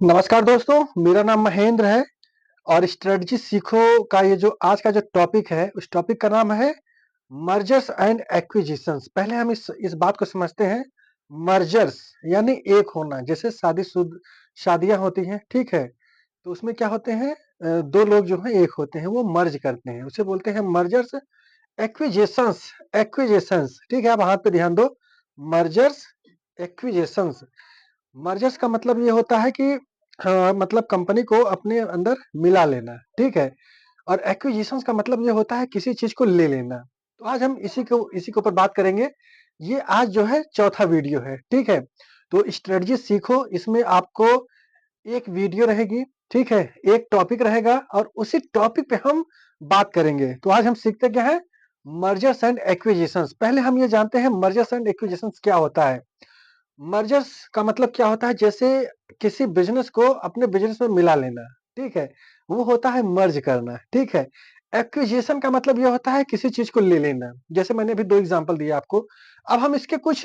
नमस्कार दोस्तों, मेरा नाम महेंद्र है और स्ट्रेटजी सीखो का ये जो आज का जो टॉपिक है, उस टॉपिक का नाम है मर्जर्स एंड एक्विजिशंस। पहले हम इस बात को समझते हैं। मर्जर्स यानी एक होना, जैसे शादियां होती हैं, ठीक है? तो उसमें क्या होते हैं, दो लोग जो हैं एक होते हैं, वो मर्ज करते हैं, उसे बोलते हैं मर्जर्स। एक्विजिशंस, एक्विजिशंस, ठीक है? आप हाथ पे ध्यान दो। Mergers, acquisitions. मर्जर्स का मतलब ये होता है कि मतलब कंपनी को अपने अंदर मिला लेना, ठीक है? और एक्विजिशंस का मतलब ये होता है किसी चीज को ले लेना। तो आज हम इसी के ऊपर बात करेंगे। ये आज जो है चौथा वीडियो है, ठीक है? तो स्ट्रेटजी सीखो, इसमें आपको एक वीडियो रहेगी, ठीक है? एक टॉपिक रहेगा और उसी टॉपिक पे हम बात करेंगे। तो आज हम सीखते क्या है, मर्जर्स एंड एक्विजिशंस। पहले हम ये जानते हैं मर्जर्स एंड एक्विजिशंस क्या होता है। मर्जर्स का मतलब क्या होता है, जैसे किसी बिज़नेस को अपने बिज़नेस में मिला लेना, ठीक है? वो होता है मर्ज करना, ठीक है? एक्विजिशन का मतलब ये होता है किसी चीज़ को ले लेना। जैसे मैंने अभी 2 एग्ज़ाम्पल दिए आपको। अब हम इसके कुछ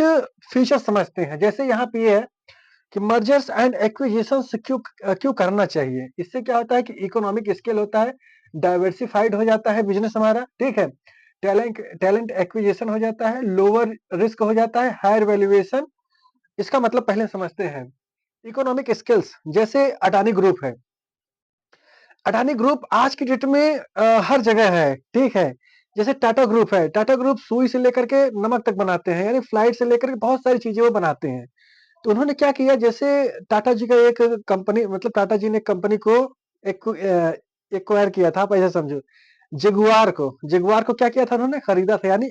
फीचर्स समझते हैं। जैसे यहाँ पे ये है कि मर्जर्स एंड एक्विजिशंस क्यों करना चाहिए? इससे क्या होता है कि इकोनॉमिक स्केल होता है, डाइवर्सिफाइड हो जाता है बिज़नेस हमारा, ठीक है? टैलेंट टैलेंट एक्विजिशन हो जाता है, लोअर रिस्क हो जाता है, हायर वैल्यूएशन। इसका मतलब पहले समझते हैं। इकोनॉमिक स्किल्स, जैसे अडानी ग्रुप है। अडानी ग्रुप आज की डेट में हर जगह है, ठीक है? जैसे टाटा ग्रुप है, टाटा ग्रुप सुई से लेकर के नमक तक बनाते हैं, यानी फ्लाइट से लेकर के बहुत सारी चीजें वो बनाते हैं। तो उन्होंने क्या किया, जैसे टाटा जी का एक कंपनी, मतलब टाटा जी ने कंपनी को एक्वायर किया था, आप ऐसा समझो। जेगुआर को क्या किया था, उन्होंने खरीदा था, यानी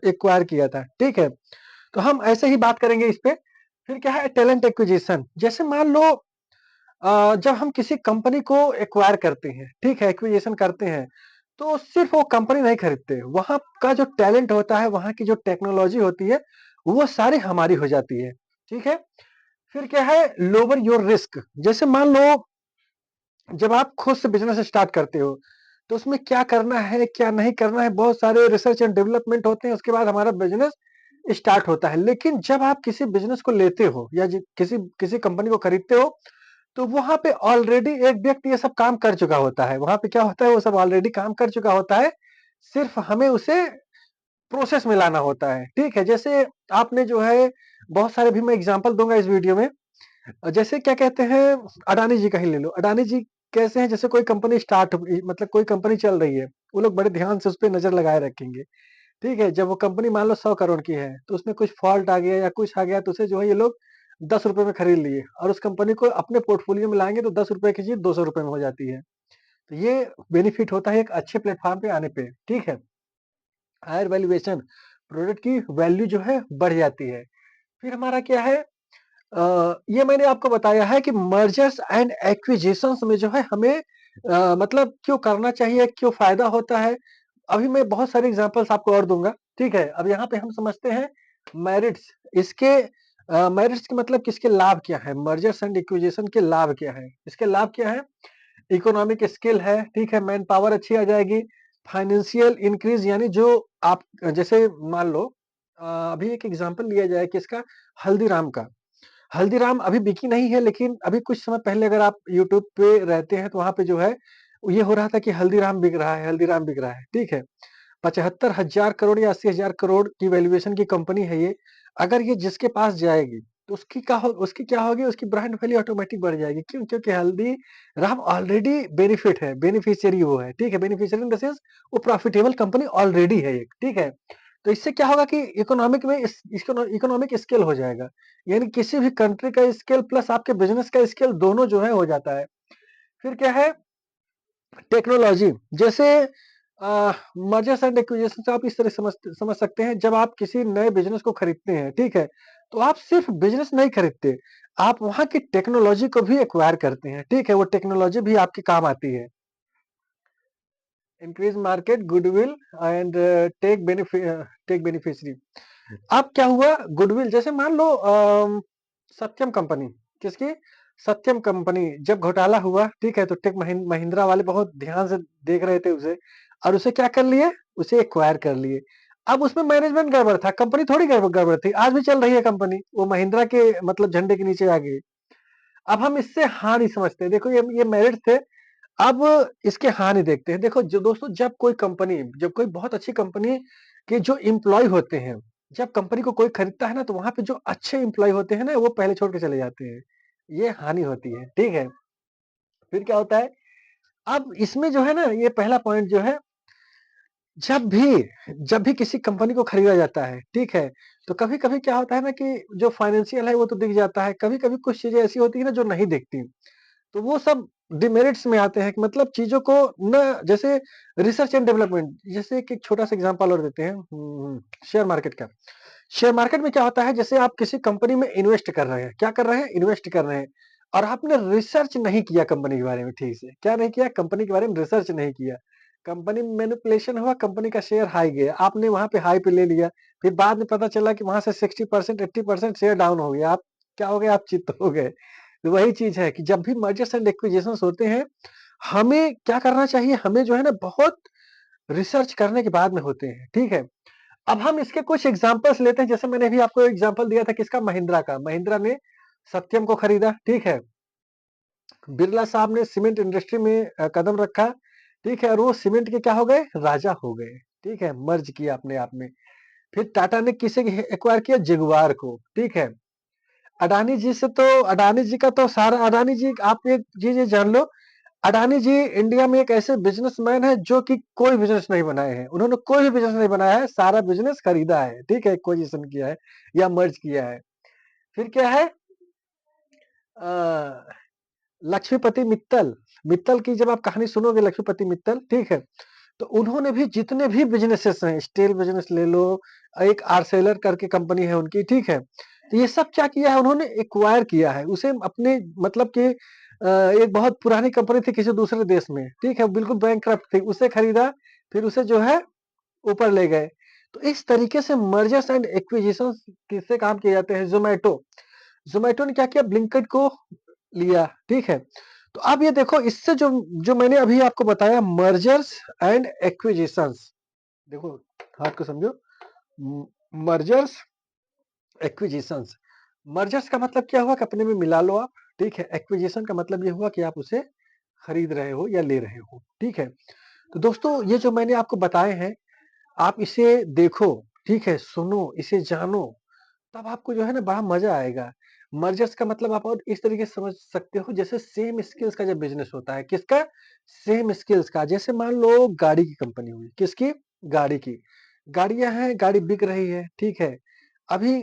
एक्वायर किया था, ठीक है? तो हम ऐसे ही बात करेंगे इस पे। फिर क्या है, टैलेंट एक्विजिशन। जैसे मान लो जब हम किसी कंपनी को एक्वायर करते हैं, ठीक है, एक्विजिशन करते हैं, तो सिर्फ वो कंपनी नहीं खरीदते, वहां का जो टैलेंट होता है, वहां की जो टेक्नोलॉजी होती है, वो सारी हमारी हो जाती है, ठीक है? फिर क्या है, लोअर योर रिस्क। जैसे मान लो जब आप खुद से बिजनेस स्टार्ट करते हो, तो उसमें क्या करना है, क्या नहीं करना है, बहुत सारे रिसर्च एंड डेवलपमेंट होते हैं, उसके बाद हमारा बिजनेस स्टार्ट होता है। लेकिन जब आप किसी बिजनेस को लेते हो या किसी किसी कंपनी को खरीदते हो, तो वहाँ पे ऑलरेडी एक व्यक्ति ये सब काम कर चुका होता है। वहाँ पे क्या होता है, वो सब ऑलरेडी काम कर चुका होता है, सिर्फ हमें उसे प्रोसेस में लाना होता है, ठीक है? जैसे आपने जो है बहुत सारे भी मैं एग्ज़ाम्पल दूँगा इस वीडियो में। जैसे क्या कहते हैं, अडानी जी का ही ले लो। अडानी जी कैसे हैं, जैसे कोई कंपनी स्टार्ट मतलब कोई कंपनी चल रही है, वो लोग बड़े ध्यान से उस पे नज़र लगाए रखेंगे, ठीक है? जब वो कंपनी मान लो 100 करोड़ की है, तो उसमें कुछ फ़ॉल्ट आ गया या कुछ आ गया, तो उसे जो है ये लोग ₹10 में खरीद लिए और उस कंपनी को अपने पोर्टफोलियो में लाएँगे तो ₹10 की चीज़ ₹200 में हो जाती है। तो ये बेनिफिट होता है एक अच्छे प्लेटफ़ॉर्म पे आने पे, ठीक है? हायर वैल्यूएशन, प्रोडक्ट की वैल्यू जो है बढ़ जाती है। फिर हमारा क्या है, ये मैंने आपको बताया है कि मर्जर्स एंड एक्विजिशंस में जो है हमें मतलब क्यों करना चाहिए, क्यों फ़ायदा होता है। अभी मैं बहुत सारे एग्ज़ाम्पल्स आपको और दूँगा, ठीक है? अब यहाँ पे हम समझते हैं मेरिट्स। इसके मेरिट्स के मतलब किसके लाभ क्या है? मर्जर्स एंड एक्विजिशन के लाभ क्या है? इसके लाभ क्या है? इकोनॉमिक स्किल है, ठीक है? मैन पावर अच्छी आ जाएगी। फाइनेंशियल इंक्रीज़, यानी जो आप जैसे मान लो अभी एक एग्ज़ाम्पल लिया जाए किसका? हल्दीराम का। हल्दीराम अभी बिकी नहीं है, लेकिन अभी कुछ समय पहले अगर आप यूट्यूब पे रहते हैं तो वहाँ पे जो है ये हो रहा था कि हल्दीराम बिक रहा है, हल्दीराम बिक रहा है, ठीक है? 75,000 करोड़ या 80,000 करोड़ की वैल्यूएशन की कंपनी है ये। अगर ये जिसके पास जाएगी तो उसकी क्या होगी, उसकी ब्रांड वैल्यू ऑटोमेटिक बढ़ जाएगी। क्यों? क्योंकि हल्दीराम ऑलरेडी बेनिफिट है, बेनिफिशियरी वो है, ठीक है? बेनिफिशियरी इन द सेंस वो प्रॉफिटेबल कंपनी ऑलरेडी है एक, ठीक है? तो इससे क्या होगा कि इकोनॉमिक स्केल हो जाएगा। यानी किसी भी कंट्री का स्केल प्लस आपके बिज़नेस का स्केल दोनों जो है हो जाता है। फिर क्या है, टेक्नोलॉजी। जैसे मर्जर्स एंड एक्विजिशंस आप इस तरह समझ सकते हैं, जब आप किसी नए बिज़नेस को खरीदते हैं, ठीक है? तो आप सिर्फ बिज़नेस नहीं खरीदते, आप वहाँ की टेक्नोलॉजी को भी एक्वायर करते हैं, ठीक है? वो टेक्नोलॉजी भी आपके काम आती है। Increase market goodwill and take beneficiary. अब क्या हुआ, गुडविल, जैसे मान लो सत्यम कंपनी, किसकी? सत्यम कंपनी जब घोटाला हुआ, ठीक है? तो टेक महिंद्रा वाले बहुत ध्यान से देख रहे थे उसे और उसे क्या कर लिए, उसे एक्वायर कर लिए। अब उसमें मैनेजमेंट गड़बड़ था, कंपनी थोड़ी गड़बड़ गड़बड़ थी, आज भी चल रही है कंपनी, वो महिंद्रा के मतलब झंडे के नीचे आ गई। अब हम इससे हानि समझते हैं। देखो ये मेरिट थे, अब इसके हानि देखते हैं। देखो जो दोस्तों जब कोई बहुत अच्छी कंपनी के जो एम्प्लॉयी होते हैं, जब कंपनी को कोई खरीदता है ना, तो वहाँ पे जो अच्छे एम्प्लॉयी होते हैं ना, वो पहले छोड़ के चले जाते हैं। ये हानि होती है, ठीक है? फिर क्या होता है, अब इसमें जो है ना, ये पहला पॉइंट जो है, जब भी किसी कंपनी को खरीदा जाता है, ठीक है? तो कभी-कभी क्या होता है ना कि जो फाइनेंशियल है वो तो दिख जाता है, कभी-कभी कुछ चीज़ें ऐसी होती है ना जो नहीं दिखती। तो वो सब डिमेरिट्स में आते हैं कि मतलब चीज़ों को ना, जैसे रिसर्च एंड डेवलपमेंट, जैसे कि एक छोटा-सा एग्ज़ाम्पल और देते हैं, शेयर मार्केट का। शेयर मार्केट में क्या होता है, जैसे आप किसी कंपनी में इन्वेस्ट कर रहे हैं, क्या कर रहे हैं? इन्वेस्ट कर रहे हैं और आपने रिसर्च नहीं किया कंपनी के बारे में ठीक से। क्या नहीं किया? कंपनी के बारे में रिसर्च नहीं किया। कंपनी में मैनिपुलेशन हुआ, कंपनी का शेयर हाई गया, आपने वहाँ पे हाई पे ले लिया, फिर बाद में पता चला कि वहाँ से 60% 80% शेयर डाउन हो गया। आप क्या हो गए? आप चित्त हो गए। तो वही चीज़ है कि जब भी मर्जर्स एंड एक्विजिशंस होते हैं, हमें क्या करना चाहिए? हमें जो है ना, बहुत रिसर्च करने के बाद में होते हैं, ठीक है? अब हम इसके कुछ एग्जांपल्स लेते हैं, जैसे मैंने अभी आपको एग्जांपल दिया था किसका? महिंद्रा का। महिंद्रा ने सत्यम को खरीदा, ठीक है? बिरला साहब ने सीमेंट इंडस्ट्री में कदम रखा, ठीक है? और वो सीमेंट के क्या हो गए? राजा हो गए, ठीक है? मर्ज किया अपने आप में। फिर टाटा ने किसे एक्वायर किया? जगुआर को, ठीक है? अडानी जी का तो सारा, अडानी जी, आप एक चीज़ ये जान लो, अडानी जी इंडिया में एक ऐसे बिज़नेसमैन हैं जो कि कोई बिज़नेस नहीं बनाए हैं। उन्होंने कोई भी बिज़नेस नहीं बनाया है, सारा बिज़नेस खरीदा है, ठीक है? एक्विजिशन किया है या मर्ज किया है। फिर क्या है? अ, लक्ष्मीपति मित्तल, मित्तल की जब आप कहानी सुनोगे, लक्ष्मीपति मित्तल, ठीक है? तो उन्होंने भी जितने भी बिज़नेसेस हैं, स्टील बिज़नेस ले लो, एक आर्सेलर करके कंपनी है उनकी, ठीक है? तो ये सब क्या किया है? उन्होंने एक्वायर किया है। उसे अपने मतलब कि एक बहुत पुरानी कंपनी थी किसी दूसरे देश में, ठीक है? बिल्कुल बैंकरप्ट थी, उसे खरीदा, फिर उसे जो है ऊपर ले गए। तो इस तरीके से मर्जर्स एंड एक्विजिशंस किससे काम किए जाते हैं? ज़ोमैटो, ज़ोमैटो ने क्या किया? ब्लिंकिट को लिया, ठीक है? तो अब ये देखो, इससे जो जो मैंने अभी आपको बताया, मर्जर्स एंड एक्विजिशंस, देखो हाथ को समझो, मर्जर्स एक्विजिशंस। मर्जर्स का मतलब क्या हुआ कि अपने में मिला लो आप, ठीक है? एक्विजिशन का मतलब ये हुआ कि आप उसे खरीद रहे हो या ले रहे हो, ठीक है? तो दोस्तों, ये जो मैंने आपको बताए हैं, आप इसे देखो, ठीक है? सुनो, इसे जानो, तब आपको जो है ना बड़ा मजा आएगा। मर्जर्स का मतलब आप और इस तरीके से समझ सकते हो, जैसे सेम स्किल्स का जब बिज़नेस होता है, किसका? सेम स्किल्स का। जैसे मान लो गाड़ी की कंपनी हुई, किसकी? गाड़ी की। गाड़ियाँ हैं, गाड़ी बिक रही है, ठीक है? अभी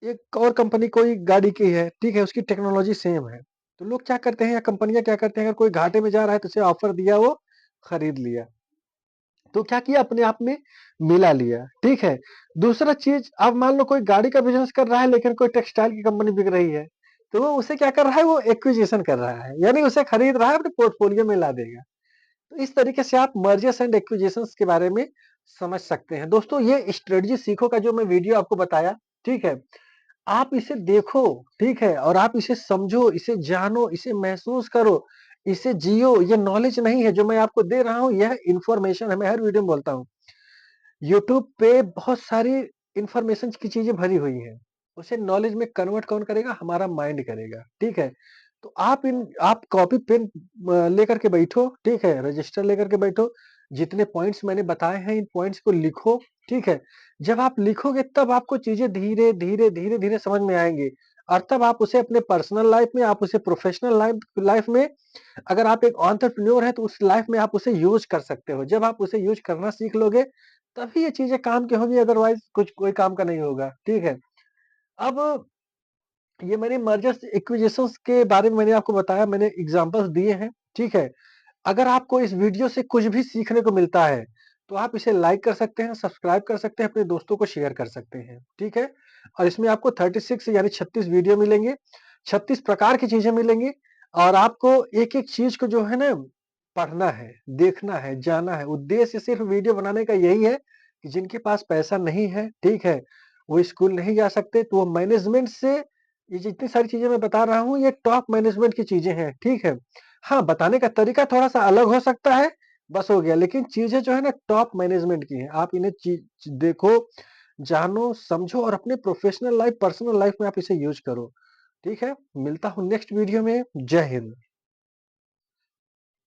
एक और कंपनी कोई गाड़ी की है, ठीक है? उसकी टेक्नोलॉजी सेम है। तो लोग क्या करते हैं या कंपनियाँ क्या करते हैं, अगर कोई घाटे में जा रहा है तो उसे ऑफर दिया, वो खरीद लिया। तो क्या किया? अपने आप में मिला लिया, ठीक है? दूसरा चीज़, अब मान लो कोई गाड़ी का बिज़नेस कर रहा है, लेकिन कोई टेक्सटाइल की कंपनी बिक रही है, तो वो उसे क्या कर रहा है? वो एक्विजिशन कर रहा है, यानी उसे खरीद रहा है, अपने पोर्टफोलियो में ला देगा। तो इस तरीके से आप मर्जर्स एंड एक्विजिशंस के बारे में समझ सकते हैं। दोस्तों, ये स्ट्रेटजी सीखो का जो मैं वीडियो आपको बताया, ठीक है? आप इसे देखो, ठीक है? और आप इसे समझो, इसे जानो, इसे महसूस करो, इसे जियो। ये नॉलेज नहीं है जो मैं आपको दे रहा हूँ, यह इन्फॉर्मेशन है। मैं हर वीडियो में बोलता हूँ। यूट्यूब पे बहुत सारी इन्फॉर्मेशन की चीज़ें भरी हुई हैं। उसे नॉलेज में कन्वर्ट कौन करेगा? हमारा माइंड करेगा, ठीक है? तो आप कॉपी पेन लेकर के बैठो, ठीक है? रजिस्टर लेकर के बैठो, जितने पॉइंट्स मैंने बताए हैं, इन पॉइंट्स को लिखो, ठीक है? जब आप लिखोगे तब आपको चीज़ें धीरे-धीरे, धीरे-धीरे समझ में आएँगी और तब आप उसे अपने पर्सनल लाइफ़ में, आप उसे प्रोफेशनल लाइफ़ लाइफ़ में, अगर आप एक एंटरप्रेन्योर हैं तो उस लाइफ़ में आप उसे यूज़ कर सकते हो। जब आप उसे यूज़ करना सीख लोगे, तभी ये चीज़ें काम की होंगी, अदरवाइज़ कुछ कोई काम का नहीं होगा, ठीक है? अब ये मैंने मर्जर्स एक्विजिशंस के बारे में मैंने आपको बताया, मैंने एग्ज़ाम्पल्स दिए हैं, ठीक है? अगर आपको इस वीडियो से कुछ भी सीखने को मिलता है, तो आप इसे लाइक कर सकते हैं, सब्सक्राइब कर सकते हैं, अपने दोस्तों को शेयर कर सकते हैं, ठीक है? और इसमें आपको 36 यानी 36 वीडियो मिलेंगे, 36 प्रकार की चीज़ें मिलेंगी और आपको एक-एक चीज़ को जो है ना, पढ़ना है, देखना है, जाना है। उद्देश्य सिर्फ़ वीडियो बनाने का यही है कि जिनके पास पैसा नहीं है, ठीक है? वो स्कूल नहीं जा सकते, तो वो मैनेजमेंट से, ये जितनी सारी चीज़ें मैं बता रहा हूँ, ये टॉप मैनेजमेंट की चीज़ें हैं, ठीक है? हाँ, बताने का तरीका थोड़ा-सा अलग हो सकता है, बस हो गया। लेकिन चीज़ें जो है ना, टॉप मैनेजमेंट की हैं। आप इन्हें देखो, जानो, समझो और अपने प्रोफ़ेशनल लाइफ़, पर्सनल लाइफ़ में आप इसे यूज़ करो। ठीक है? मिलता हूँ नेक्स्ट वीडियो में। जय हिंद।